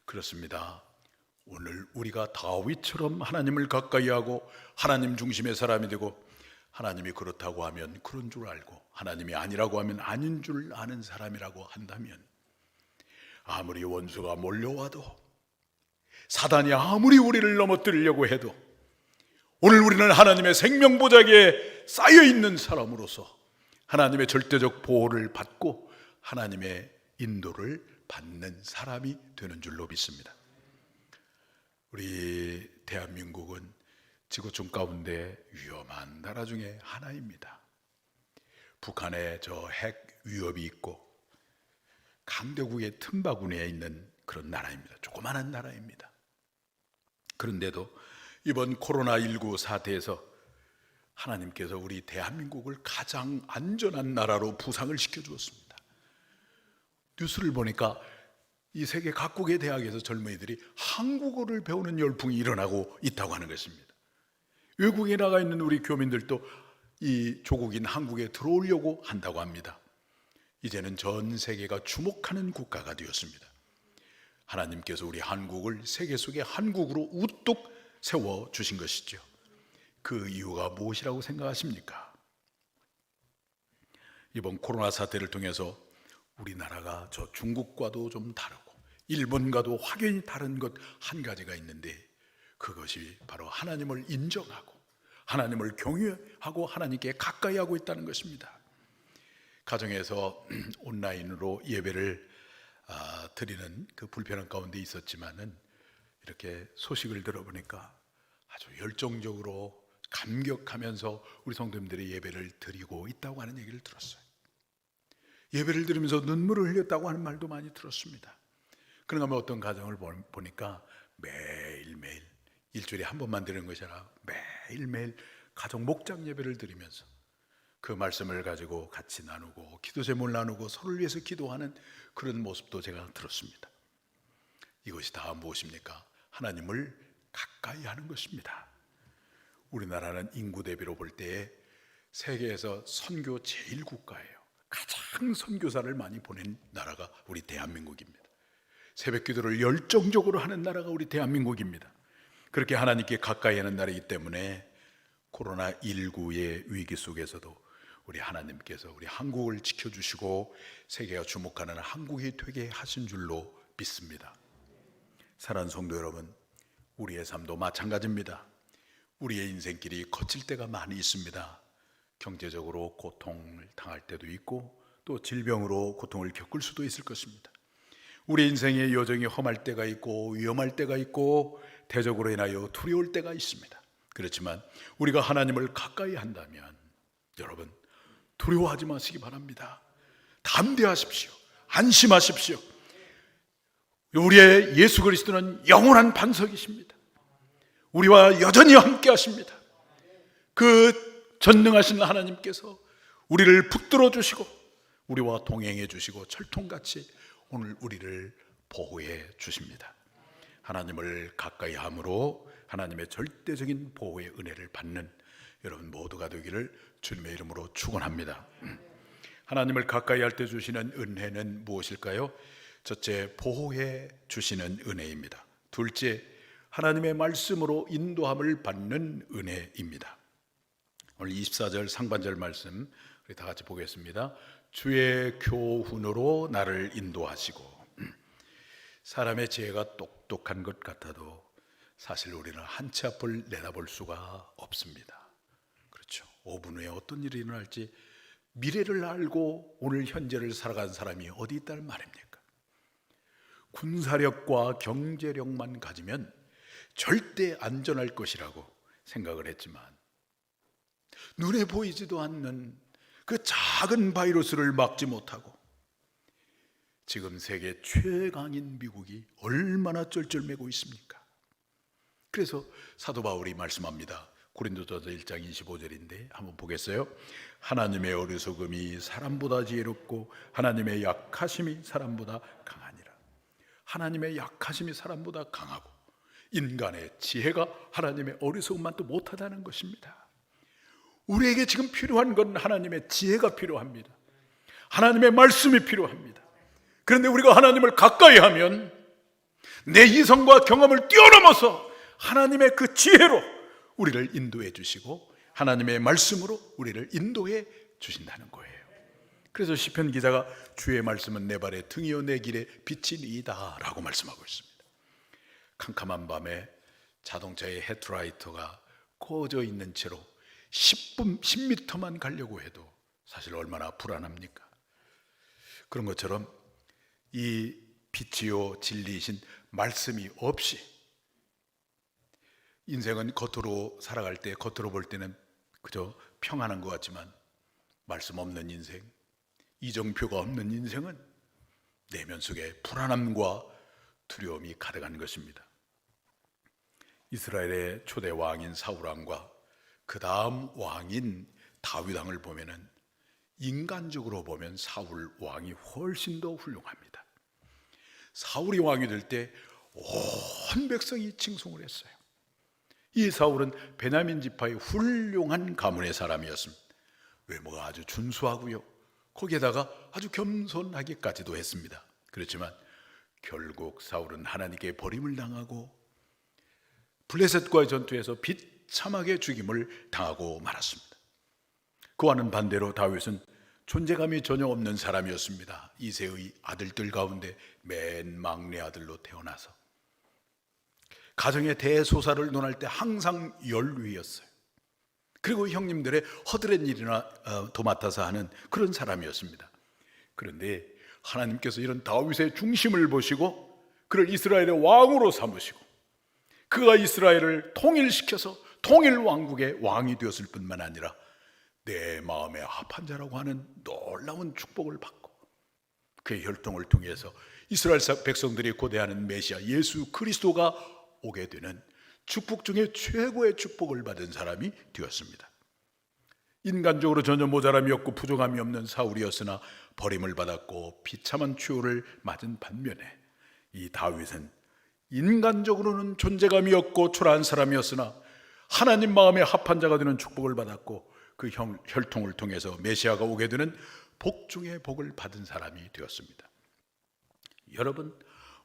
그렇습니다. 오늘 우리가 다윗처럼 하나님을 가까이 하고 하나님 중심의 사람이 되고, 하나님이 그렇다고 하면 그런 줄 알고 하나님이 아니라고 하면 아닌 줄 아는 사람이라고 한다면, 아무리 원수가 몰려와도 사단이 아무리 우리를 넘어뜨리려고 해도 오늘 우리는 하나님의 생명보좌기에 쌓여있는 사람으로서 하나님의 절대적 보호를 받고 하나님의 인도를 받는 사람이 되는 줄로 믿습니다. 우리 대한민국은 지구촌 가운데 위험한 나라 중에 하나입니다. 북한의 저 핵 위협이 있고 강대국의 틈바구니에 있는 그런 나라입니다. 조그마한 나라입니다. 그런데도 이번 코로나19 사태에서 하나님께서 우리 대한민국을 가장 안전한 나라로 부상을 시켜주었습니다. 뉴스를 보니까 이 세계 각국의 대학에서 젊은이들이 한국어를 배우는 열풍이 일어나고 있다고 하는 것입니다. 외국에 나가 있는 우리 교민들도 이 조국인 한국에 들어오려고 한다고 합니다. 이제는 전 세계가 주목하는 국가가 되었습니다. 하나님께서 우리 한국을 세계 속의 한국으로 우뚝 세워주신 것이죠. 그 이유가 무엇이라고 생각하십니까? 이번 코로나 사태를 통해서 우리나라가 저 중국과도 좀 다르고 일본과도 확연히 다른 것 한 가지가 있는데, 그것이 바로 하나님을 인정하고 하나님을 경외하고 하나님께 가까이 하고 있다는 것입니다. 가정에서 온라인으로 예배를 드리는 그 불편한 가운데 있었지만은 이렇게 소식을 들어보니까 아주 열정적으로 감격하면서 우리 성도님들이 예배를 드리고 있다고 하는 얘기를 들었어요. 예배를 들으면서 눈물을 흘렸다고 하는 말도 많이 들었습니다. 그런가 하면 어떤 가정을 보니까 매일매일 일주일에 한 번만 드리는 것이 아니라 매일매일 가정 목장 예배를 드리면서 그 말씀을 가지고 같이 나누고 기도 제목을 나누고 서로를 위해서 기도하는 그런 모습도 제가 들었습니다. 이것이 다 무엇입니까? 하나님을 가까이 하는 것입니다. 우리나라는 인구 대비로 볼 때 세계에서 선교 제1국가예요. 가장 선교사를 많이 보낸 나라가 우리 대한민국입니다. 새벽 기도를 열정적으로 하는 나라가 우리 대한민국입니다. 그렇게 하나님께 가까이 하는 나라이기 때문에 코로나19의 위기 속에서도 우리 하나님께서 우리 한국을 지켜주시고 세계가 주목하는 한국이 되게 하신 줄로 믿습니다. 사랑하는 성도 여러분, 우리의 삶도 마찬가지입니다. 우리의 인생길이 거칠 때가 많이 있습니다. 경제적으로 고통을 당할 때도 있고 또 질병으로 고통을 겪을 수도 있을 것입니다. 우리 인생의 여정이 험할 때가 있고 위험할 때가 있고 대적으로 인하여 두려울 때가 있습니다. 그렇지만 우리가 하나님을 가까이 한다면 여러분 두려워하지 마시기 바랍니다. 담대하십시오. 안심하십시오. 우리의 예수 그리스도는 영원한 반석이십니다. 우리와 여전히 함께 하십니다. 그 전능하신 하나님께서 우리를 붙들어 주시고 우리와 동행해 주시고 철통같이 오늘 우리를 보호해 주십니다. 하나님을 가까이 함으로 하나님의 절대적인 보호의 은혜를 받는 여러분 모두가 되기를 주님의 이름으로 축원합니다. 하나님을 가까이 할 때 주시는 은혜는 무엇일까요? 첫째, 보호해 주시는 은혜입니다. 둘째, 하나님의 말씀으로 인도함을 받는 은혜입니다. 오늘 24절 상반절 말씀 우리 다 같이 보겠습니다. 주의 교훈으로 나를 인도하시고. 사람의 지혜가 똑똑한 것 같아도 사실 우리는 한 치 앞을 내다볼 수가 없습니다. 그렇죠. 5분 후에 어떤 일이 일어날지 미래를 알고 오늘 현재를 살아간 사람이 어디 있다는 말입니까? 군사력과 경제력만 가지면 절대 안전할 것이라고 생각을 했지만 눈에 보이지도 않는 그 작은 바이러스를 막지 못하고 지금 세계 최강인 미국이 얼마나 쩔쩔매고 있습니까? 그래서 사도 바울이 말씀합니다. 고린도전서 1장 25절인데 한번 보겠어요? 하나님의 어리석음이 사람보다 지혜롭고 하나님의 약하심이 사람보다 강하니라. 하나님의 약하심이 사람보다 강하고 인간의 지혜가 하나님의 어리석음만도 못하다는 것입니다. 우리에게 지금 필요한 건 하나님의 지혜가 필요합니다. 하나님의 말씀이 필요합니다. 그런데 우리가 하나님을 가까이 하면 내 이성과 경험을 뛰어넘어서 하나님의 그 지혜로 우리를 인도해 주시고 하나님의 말씀으로 우리를 인도해 주신다는 거예요. 그래서 시편 기자가 주의 말씀은 내 발의 등이요 내 길의 빛이니이다 라고 말씀하고 있습니다. 캄캄한 밤에 자동차의 헤드라이터가 꺼져 있는 채로 10m만 가려고 해도 사실 얼마나 불안합니까? 그런 것처럼 이 빛이요 진리이신 말씀이 없이 인생은 겉으로 살아갈 때 겉으로 볼 때는 그저 평안한 것 같지만 말씀 없는 인생, 이정표가 없는 인생은 내면 속에 불안함과 두려움이 가득한 것입니다. 이스라엘의 초대 왕인 사울왕과 그 다음 왕인 다윗 왕을 보면은 인간적으로 보면 사울 왕이 훨씬 더 훌륭합니다. 사울이 왕이 될 때 온 백성이 칭송을 했어요. 이 사울은 베냐민 지파의 훌륭한 가문의 사람이었습니다. 외모가 아주 준수하고요, 거기에다가 아주 겸손하기까지도 했습니다. 그렇지만 결국 사울은 하나님께 버림을 당하고 블레셋과의 전투에서 비참하게 죽임을 당하고 말았습니다. 그와는 반대로 다윗은 존재감이 전혀 없는 사람이었습니다. 이새의 아들들 가운데 맨 막내 아들로 태어나서 가정의 대소사를 논할 때 항상 연루였어요. 그리고 형님들의 허드렛 일이나 도맡아서 하는 그런 사람이었습니다. 그런데 하나님께서 이런 다윗의 중심을 보시고 그를 이스라엘의 왕으로 삼으시고 그가 이스라엘을 통일시켜서 통일 왕국의 왕이 되었을 뿐만 아니라 내 마음에 합한 자라고 하는 놀라운 축복을 받고 그의 혈통을 통해서 이스라엘 백성들이 고대하는 메시아 예수 그리스도가 오게 되는 축복 중에 최고의 축복을 받은 사람이 되었습니다. 인간적으로 전혀 모자람이 없고 부족함이 없는 사울이었으나 버림을 받았고 비참한 추호를 맞은 반면에 이 다윗은 인간적으로는 존재감이 없고 초라한 사람이었으나 하나님 마음에 합한 자가 되는 축복을 받았고 그 혈통을 통해서 메시아가 오게 되는 복 중에 복을 받은 사람이 되었습니다. 여러분,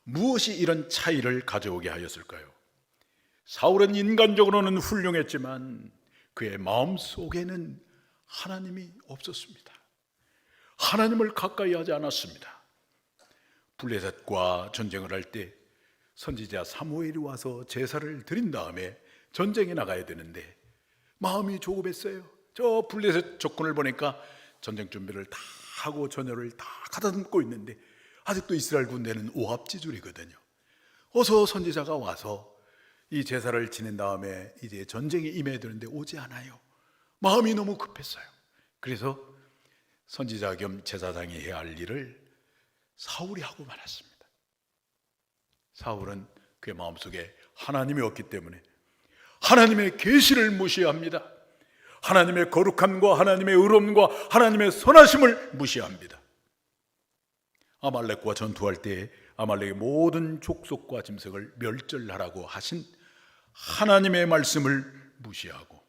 무엇이 이런 차이를 가져오게 하였을까요? 사울은 인간적으로는 훌륭했지만 그의 마음속에는 하나님이 없었습니다. 하나님을 가까이 하지 않았습니다. 블레셋과 전쟁을 할 때 선지자 사무엘이 와서 제사를 드린 다음에 전쟁에 나가야 되는데 마음이 조급했어요. 저 블레셋 적군을 보니까 전쟁 준비를 다 하고 전열을 다 가다듬고 있는데 아직도 이스라엘 군대는 오합지졸이거든요. 어서 선지자가 와서 이 제사를 지낸 다음에 이제 전쟁에 임해야 되는데 오지 않아요. 마음이 너무 급했어요. 그래서 선지자 겸 제사장이 해야 할 일을 사울이 하고 말았습니다. 사울은 그의 마음속에 하나님이 없기 때문에 하나님의 계시를 무시합니다. 하나님의 거룩함과 하나님의 의로움과 하나님의 선하심을 무시합니다. 아말렉과 전투할 때 아말렉의 모든 족속과 짐승을 멸절하라고 하신 하나님의 말씀을 무시하고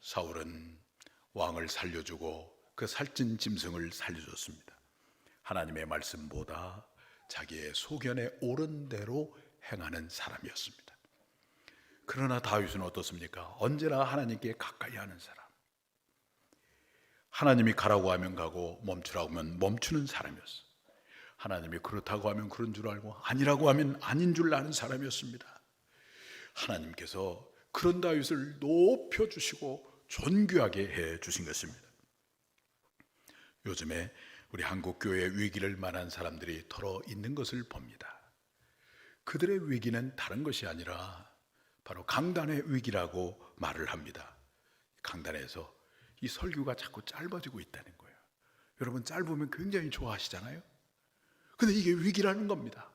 사울은 왕을 살려주고 그 살찐 짐승을 살려줬습니다. 하나님의 말씀보다 자기의 소견에 옳은 대로 행하는 사람이었습니다. 그러나 다윗은 어떻습니까? 언제나 하나님께 가까이 하는 사람, 하나님이 가라고 하면 가고 멈추라고 하면 멈추는 사람이었어요. 하나님이 그렇다고 하면 그런 줄 알고 아니라고 하면 아닌 줄 아는 사람이었습니다. 하나님께서 그런 다윗을 높여주시고 존귀하게 해주신 것입니다. 요즘에 우리 한국교회 위기를 말한 사람들이 털어 있는 것을 봅니다. 그들의 위기는 다른 것이 아니라 바로 강단의 위기라고 말을 합니다. 강단에서 이 설교가 자꾸 짧아지고 있다는 거예요. 여러분, 짧으면 굉장히 좋아하시잖아요. 근데 이게 위기라는 겁니다.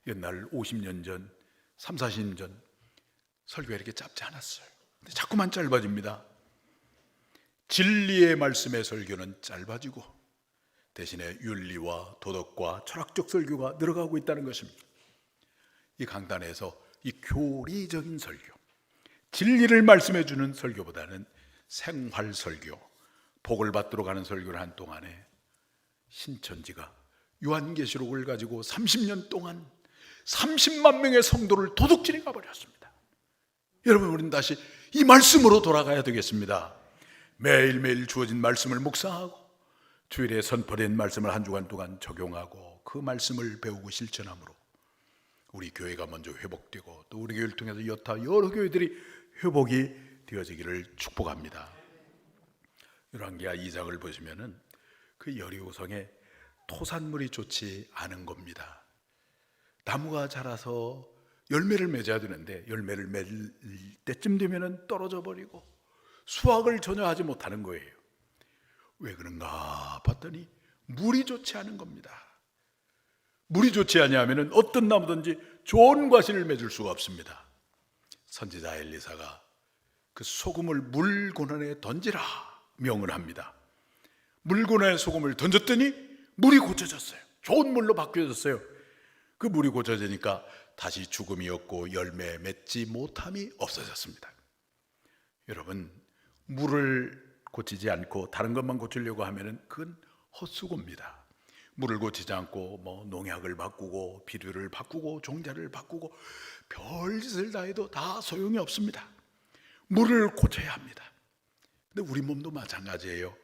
옛날 50년 전, 3, 40년 전 설교가 이렇게 짧지 않았어요. 근데 자꾸만 짧아집니다. 진리의 말씀의 설교는 짧아지고 대신에 윤리와 도덕과 철학적 설교가 늘어가고 있다는 것입니다. 이 강단에서 이 교리적인 설교, 진리를 말씀해 주는 설교보다는 생활 설교, 복을 받도록 하는 설교를 한 동안에 신천지가 요한계시록을 가지고 30년 동안 30만 명의 성도를 도둑질해 가버렸습니다. 여러분, 우리는 다시 이 말씀으로 돌아가야 되겠습니다. 매일매일 주어진 말씀을 묵상하고 주일에 선포된 말씀을 한 주간 동안 적용하고 그 말씀을 배우고 실천함으로 우리 교회가 먼저 회복되고 또 우리 교회를 통해서 여타 여러 교회들이 회복이 되어지기를 축복합니다. 열왕기하 2장을 보시면은 그 여리고성에 토산물이 좋지 않은 겁니다. 나무가 자라서 열매를 맺어야 되는데 열매를 맺을 때쯤 되면은 떨어져 버리고 수확을 전혀 하지 못하는 거예요. 왜 그런가 봤더니 물이 좋지 않은 겁니다. 물이 좋지 않냐면은 어떤 나무든지 좋은 과실을 맺을 수가 없습니다. 선지자 엘리사가 그 소금을 물고난에 던지라 명을 합니다. 물고난에 소금을 던졌더니 물이 고쳐졌어요. 좋은 물로 바뀌어졌어요. 그 물이 고쳐지니까 다시 죽음이 없고 열매 맺지 못함이 없어졌습니다. 여러분, 물을 고치지 않고 다른 것만 고치려고 하면은 그건 헛수고입니다. 물을 고치지 않고 뭐 농약을 바꾸고 비료를 바꾸고 종자를 바꾸고 별짓을 다 해도 다 소용이 없습니다. 물을 고쳐야 합니다. 근데 우리 몸도 마찬가지예요.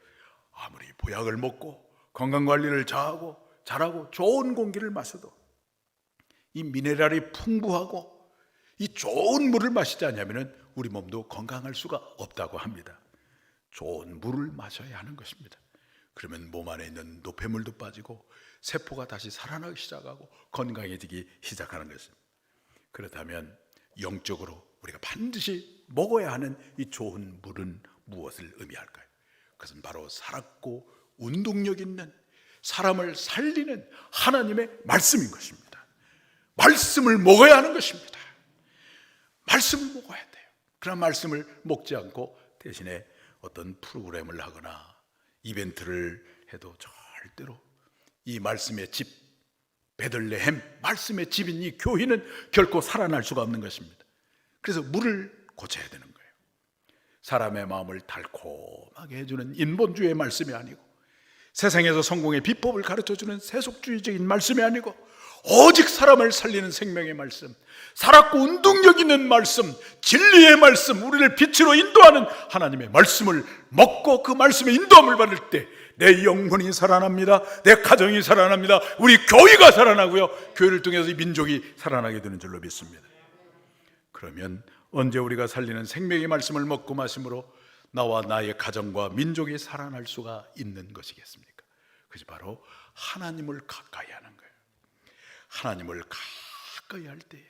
아무리 보약을 먹고 건강관리를 잘하고 좋은 공기를 마셔도 이 미네랄이 풍부하고 이 좋은 물을 마시지 않으면 우리 몸도 건강할 수가 없다고 합니다. 좋은 물을 마셔야 하는 것입니다. 그러면 몸 안에 있는 노폐물도 빠지고 세포가 다시 살아나기 시작하고 건강해지기 시작하는 것입니다. 그렇다면 영적으로 우리가 반드시 먹어야 하는 이 좋은 물은 무엇을 의미할까요? 그것은 바로 살았고 운동력 있는 사람을 살리는 하나님의 말씀인 것입니다. 말씀을 먹어야 하는 것입니다. 말씀을 먹어야 돼요. 그런 말씀을 먹지 않고 대신에 어떤 프로그램을 하거나 이벤트를 해도 절대로 이 말씀의 집, 베들레헴 말씀의 집인 이 교회는 결코 살아날 수가 없는 것입니다. 그래서 물을 고쳐야 되는 거예요. 사람의 마음을 달콤하게 해주는 인본주의의 말씀이 아니고 세상에서 성공의 비법을 가르쳐주는 세속주의적인 말씀이 아니고 오직 사람을 살리는 생명의 말씀, 살았고 운동력 있는 말씀, 진리의 말씀, 우리를 빛으로 인도하는 하나님의 말씀을 먹고 그 말씀의 인도함을 받을 때 내 영혼이 살아납니다. 내 가정이 살아납니다. 우리 교회가 살아나고요, 교회를 통해서 이 민족이 살아나게 되는 줄로 믿습니다. 그러면 언제 우리가 살리는 생명의 말씀을 먹고 마심으로 나와 나의 가정과 민족이 살아날 수가 있는 것이겠습니까? 그것이 바로 하나님을 가까이 하는 거예요. 하나님을 가까이 할 때에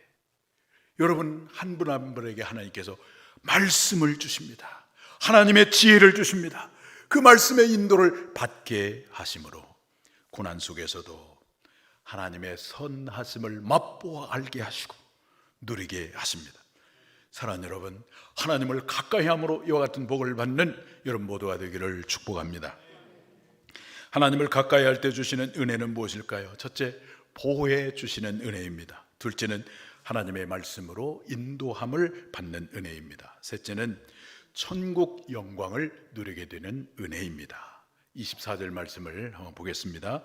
여러분 한 분 한 분에게 하나님께서 말씀을 주십니다. 하나님의 지혜를 주십니다. 그 말씀의 인도를 받게 하심으로 고난 속에서도 하나님의 선하심을 맛보아 알게 하시고 누리게 하십니다. 사랑하는 여러분, 하나님을 가까이 함으로 이와 같은 복을 받는 여러분 모두가 되기를 축복합니다. 하나님을 가까이 할 때 주시는 은혜는 무엇일까요? 첫째, 보호해 주시는 은혜입니다. 둘째는 하나님의 말씀으로 인도함을 받는 은혜입니다. 셋째는 천국 영광을 누리게 되는 은혜입니다. 24절 말씀을 한번 보겠습니다.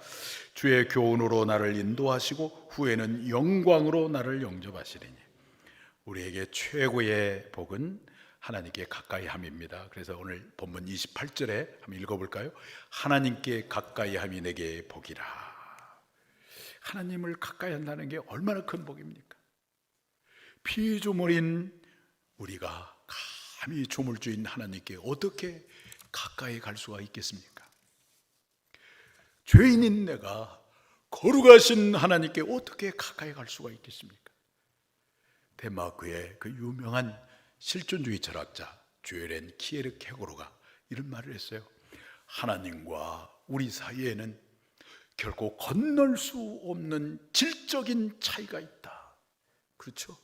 주의 교훈으로 나를 인도하시고 후에는 영광으로 나를 영접하시리니. 우리에게 최고의 복은 하나님께 가까이 함입니다. 그래서 오늘 본문 28절에 한번 읽어볼까요? 하나님께 가까이 함이 내게 복이라. 하나님을 가까이 한다는 게 얼마나 큰 복입니까? 피조물인 우리가 감히 조물주인 하나님께 어떻게 가까이 갈 수가 있겠습니까? 죄인인 내가 거룩하신 하나님께 어떻게 가까이 갈 수가 있겠습니까? 덴마크의 그 유명한 실존주의 철학자 주엘엔 키에르케고르가 이런 말을 했어요. 하나님과 우리 사이에는 결코 건널 수 없는 질적인 차이가 있다. 그렇죠?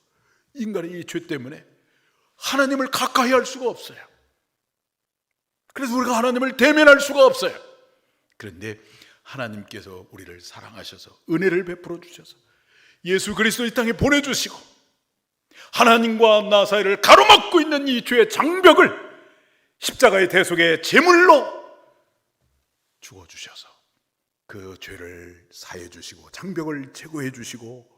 인간의 이 죄 때문에 하나님을 가까이 할 수가 없어요. 그래서 우리가 하나님을 대면할 수가 없어요. 그런데 하나님께서 우리를 사랑하셔서 은혜를 베풀어 주셔서 예수 그리스도 이 땅에 보내주시고 하나님과 나 사이를 가로막고 있는 이 죄의 장벽을 십자가의 대속의 제물로 죽어주셔서 그 죄를 사해 주시고 장벽을 제거해 주시고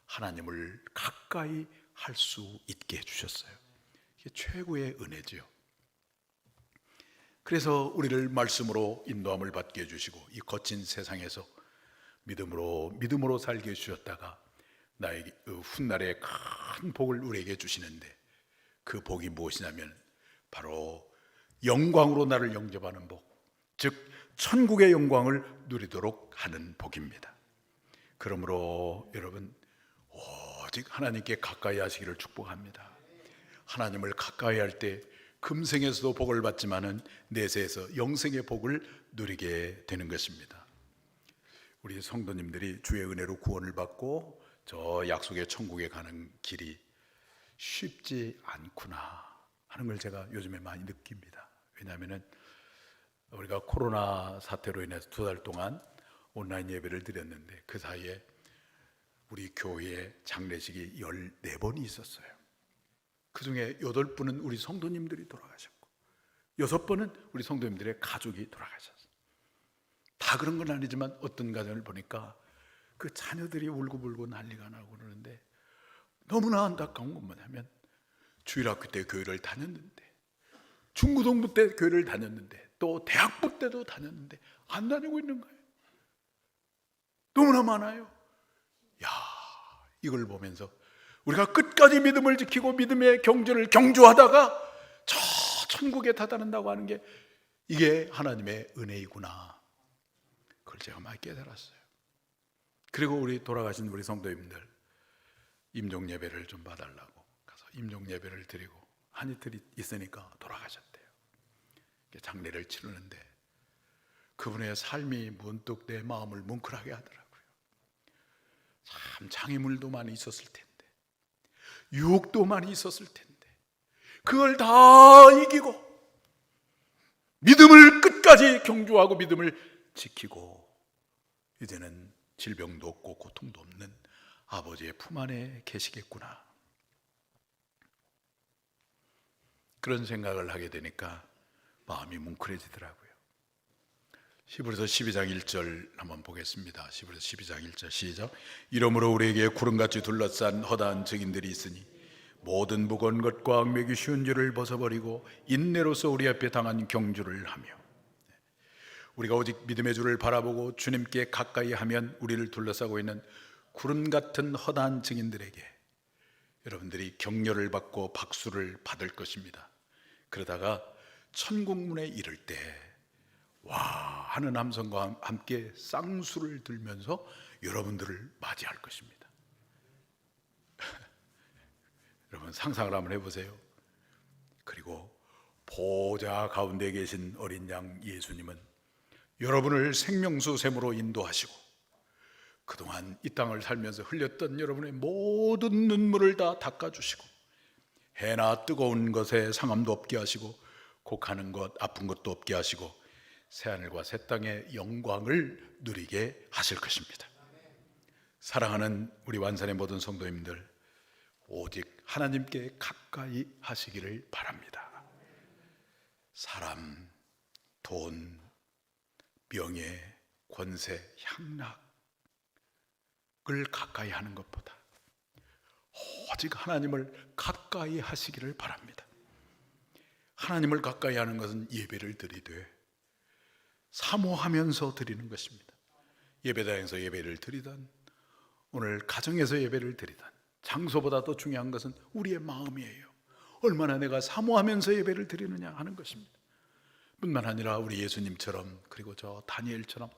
하나님을 가까이 할 수 있게 해주셨어요. 이게 최고의 은혜지요. 그래서 우리를 말씀으로 인도함을 받게 해주시고 이 거친 세상에서 믿음으로 살게 해주셨다가 나에게 훗날에 큰 복을 우리에게 주시는데 그 복이 무엇이냐면 바로 영광으로 나를 영접하는 복, 즉 천국의 영광을 누리도록 하는 복입니다. 그러므로 여러분 오직 하나님께 가까이 하시기를 축복합니다. 하나님을 가까이 할 때 금생에서도 복을 받지만은 내세에서 영생의 복을 누리게 되는 것입니다. 우리 성도님들이 주의 은혜로 구원을 받고 저 약속의 천국에 가는 길이 쉽지 않구나 하는 걸 제가 요즘에 많이 느낍니다. 왜냐하면 우리가 코로나 사태로 인해서 2달 동안 온라인 예배를 드렸는데 그 사이에 우리 교회에 장례식이 14번이 있었어요. 그 중에 8분은 우리 성도님들이 돌아가셨고 6번은 우리 성도님들의 가족이 돌아가셨어요. 다 그런 건 아니지만 어떤 가정을 보니까 그 자녀들이 울고불고 난리가 나고 그러는데 너무나 안타까운 건 뭐냐면 주일학교 때 교회를 다녔는데 중고등부 때 교회를 다녔는데 또 대학부 때도 다녔는데 안 다니고 있는 거예요. 너무나 많아요. 야, 이걸 보면서 우리가 끝까지 믿음을 지키고 믿음의 경주를 경주하다가 저 천국에 다다른다고 하는 게 이게 하나님의 은혜이구나. 그걸 제가 많이 깨달았어요. 그리고 우리 돌아가신 우리 성도님들 임종 예배를 좀 봐달라고 가서 임종 예배를 드리고 한 이틀 있으니까 돌아가셨대요. 장례를 치르는데 그분의 삶이 문득 내 마음을 뭉클하게 하더라고요. 참 장애물도 많이 있었을 텐데 유혹도 많이 있었을 텐데 그걸 다 이기고 믿음을 끝까지 경주하고 믿음을 지키고 이제는 질병도 없고 고통도 없는 아버지의 품 안에 계시겠구나. 그런 생각을 하게 되니까 마음이 뭉클해지더라고요. 히브리서 12장 1절 한번 보겠습니다. 히브리서 12장 1절 시작. 이러므로 우리에게 구름같이 둘러싼 허다한 증인들이 있으니 모든 무거운 것과 악매기 쉬운 죄를 벗어버리고 인내로서 우리 앞에 당한 경주를 하며 우리가 오직 믿음의 주를 바라보고 주님께 가까이 하면 우리를 둘러싸고 있는 구름 같은 허다한 증인들에게 여러분들이 격려를 받고 박수를 받을 것입니다. 그러다가 천국문에 이를 때 와 하는 함성과 함께 쌍수를 들면서 여러분들을 맞이할 것입니다. 여러분 상상을 한번 해보세요. 그리고 보좌 가운데 계신 어린 양 예수님은 여러분을 생명수 샘으로 인도하시고 그동안 이 땅을 살면서 흘렸던 여러분의 모든 눈물을 다 닦아주시고 해나 뜨거운 것에 상함도 없게 하시고 곡하는 것 아픈 것도 없게 하시고 새하늘과 새 땅의 영광을 누리게 하실 것입니다. 사랑하는 우리 완산의 모든 성도님들 오직 하나님께 가까이 하시기를 바랍니다. 사람, 돈, 명예, 권세, 향락을 가까이 하는 것보다 오직 하나님을 가까이 하시기를 바랍니다. 하나님을 가까이 하는 것은 예배를 드리되 사모하면서 드리는 것입니다. 예배당에서 예배를 드리든 오늘 가정에서 예배를 드리든 장소보다 더 중요한 것은 우리의 마음이에요. 얼마나 내가 사모하면서 예배를 드리느냐 하는 것입니다. 뿐만 아니라 우리 예수님처럼 그리고 저 다니엘처럼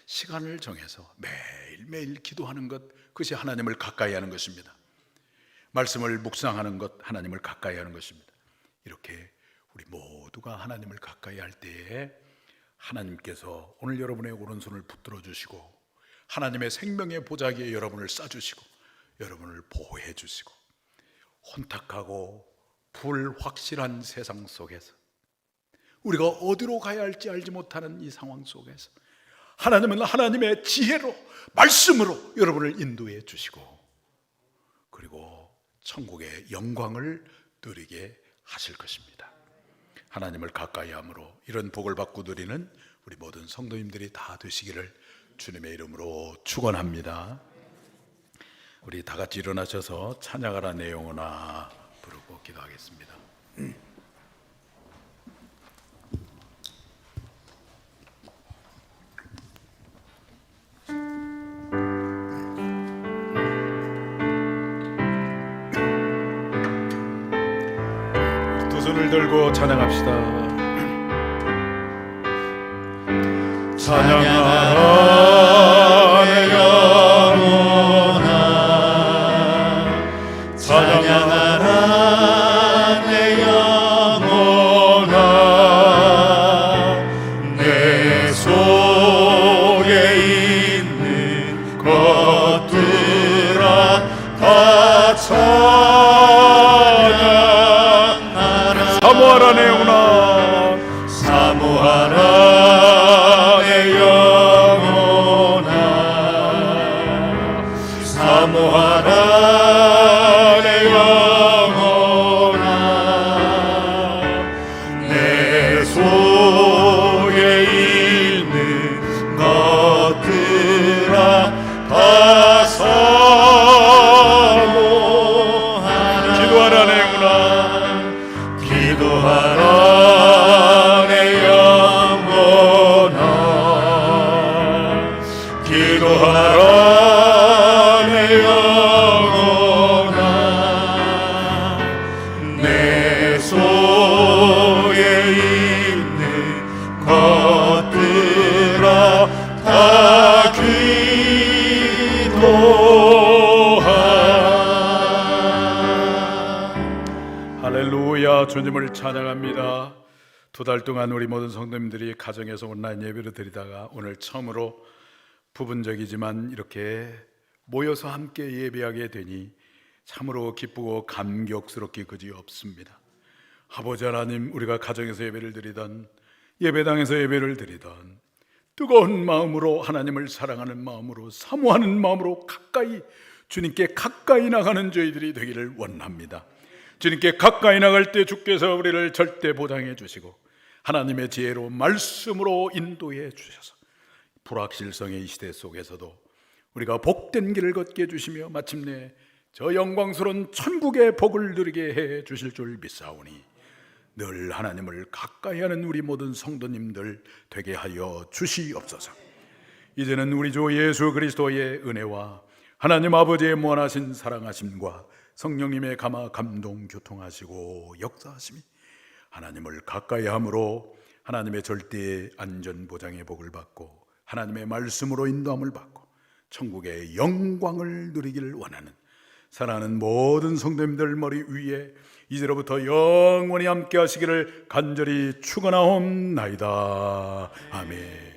시간을 정해서 매일매일 기도하는 것, 그것이 하나님을 가까이 하는 것입니다. 말씀을 묵상하는 것, 하나님을 가까이 하는 것입니다. 이렇게 우리 모두가 하나님을 가까이 할 때에 하나님께서 오늘 여러분의 오른손을 붙들어 주시고 하나님의 생명의 보자기에 여러분을 싸주시고 여러분을 보호해 주시고 혼탁하고 불확실한 세상 속에서 우리가 어디로 가야 할지 알지 못하는 이 상황 속에서 하나님은 하나님의 지혜로 말씀으로 여러분을 인도해 주시고 그리고 천국의 영광을 누리게 하실 것입니다. 하나님을 가까이 함으로 이런 복을 받고 누리는 우리 모든 성도님들이 다 되시기를 주님의 이름으로 축원합니다. 우리 다 같이 일어나셔서 찬양하라 내 영혼아 부르고 기도하겠습니다. 두 손을 들고 찬양합시다. 찬양하라 내 영혼아 찬양하라 내 영혼아 것들아 다 찬양하라. 사모하라 내 영혼아, 사모하라 내 영혼아, 사모하라 내 영혼아. 내 속에 있는 것들아 다 사모하라. 기도하라 내 영혼아, 기도하라 내 영혼아, 기도하라 내 영혼아. 내 속에 있는 것들아 다 기도하라. 할렐루야. 주님을 찬양합니다. 2달 동안 우리 모든 성도님들이 가정에서 온라인 예배를 드리다가 오늘 처음으로 부분적이지만 이렇게 모여서 함께 예배하게 되니 참으로 기쁘고 감격스럽기 그지없습니다. 아버지 하나님, 우리가 가정에서 예배를 드리던 예배당에서 예배를 드리던 뜨거운 마음으로 하나님을 사랑하는 마음으로 사모하는 마음으로 가까이 주님께 가까이 나가는 저희들이 되기를 원합니다. 주님께 가까이 나갈 때 주께서 우리를 절대 보장해 주시고 하나님의 지혜로 말씀으로 인도해 주셔서 불확실성의 이 시대 속에서도 우리가 복된 길을 걷게 해주시며 마침내 저 영광스러운 천국의 복을 누리게 해 주실 줄 믿사오니 늘 하나님을 가까이 하는 우리 모든 성도님들 되게 하여 주시옵소서. 이제는 우리 주 예수 그리스도의 은혜와 하나님 아버지의 무한하신 사랑하심과 성령님의 감화 감동 교통하시고 역사하심이 하나님을 가까이 함으로 하나님의 절대 안전 보장의 복을 받고 하나님의 말씀으로 인도함을 받고 천국의 영광을 누리기를 원하는 사랑하는 모든 성도님들 머리 위에 이제로부터 영원히 함께 하시기를 간절히 축원하옵나이다. 아멘.